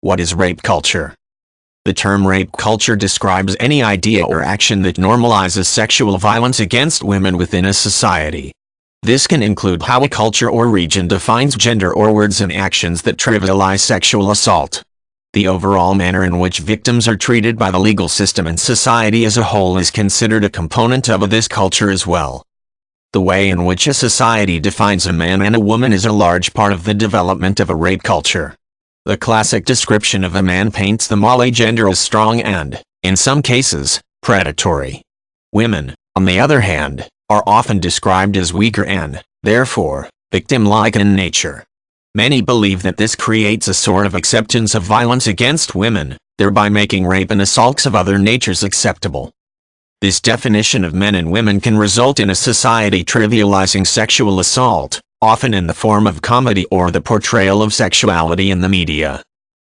What is rape culture? The term rape culture describes any idea or action that normalizes sexual violence against women within a society. This can include how a culture or region defines gender or words and actions that trivialize sexual assault. The overall manner in which victims are treated by the legal system and society as a whole is considered a component of this culture as well. The way in which a society defines a man and a woman is a large part of the development of a rape culture. The classic description of a man paints the male gender as strong and, in some cases, predatory. Women, on the other hand, are often described as weaker and, therefore, victim-like in nature. Many believe that this creates a sort of acceptance of violence against women, thereby making rape and assaults of other natures acceptable. This definition of men and women can result in a society trivializing sexual assault, often in the form of comedy or the portrayal of sexuality in the media.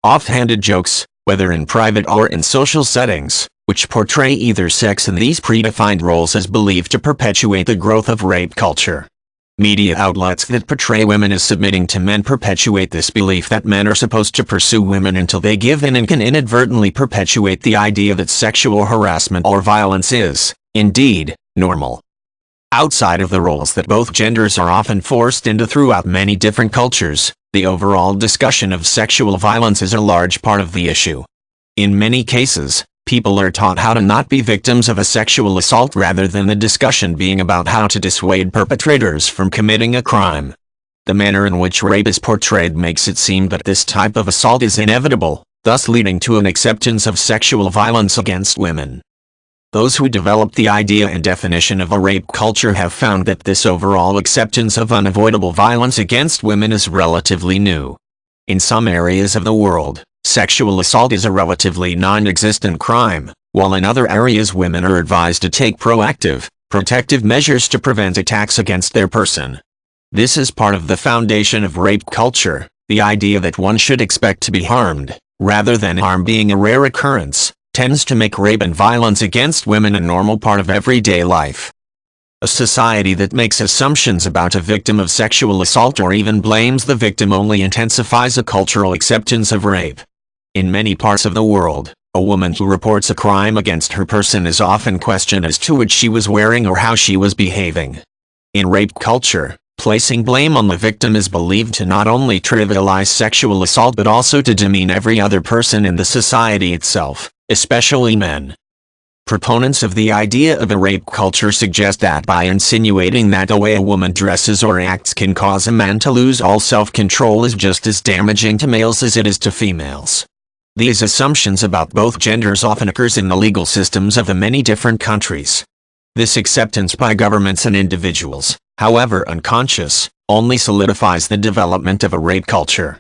Offhanded jokes, whether in private or in social settings, which portray either sex in these predefined roles is believed to perpetuate the growth of rape culture. Media outlets that portray women as submitting to men perpetuate this belief that men are supposed to pursue women until they give in and can inadvertently perpetuate the idea that sexual harassment or violence is, indeed, normal. Outside of the roles that both genders are often forced into throughout many different cultures, the overall discussion of sexual violence is a large part of the issue. In many cases, people are taught how to not be victims of a sexual assault rather than the discussion being about how to dissuade perpetrators from committing a crime. The manner in which rape is portrayed makes it seem that this type of assault is inevitable, thus leading to an acceptance of sexual violence against women. Those who developed the idea and definition of a rape culture have found that this overall acceptance of unavoidable violence against women is relatively new. In some areas of the world, sexual assault is a relatively non-existent crime, while in other areas women are advised to take proactive, protective measures to prevent attacks against their person. This is part of the foundation of rape culture, the idea that one should expect to be harmed, rather than harm being a rare occurrence, tends to make rape and violence against women a normal part of everyday life. A society that makes assumptions about a victim of sexual assault or even blames the victim only intensifies a cultural acceptance of rape. In many parts of the world, a woman who reports a crime against her person is often questioned as to what she was wearing or how she was behaving. In rape culture, placing blame on the victim is believed to not only trivialize sexual assault but also to demean every other person in the society itself, especially men. Proponents of the idea of a rape culture suggest that by insinuating that the way a woman dresses or acts can cause a man to lose all self-control is just as damaging to males as it is to females. These assumptions about both genders often occurs in the legal systems of the many different countries. This acceptance by governments and individuals, however unconscious, only solidifies the development of a rape culture.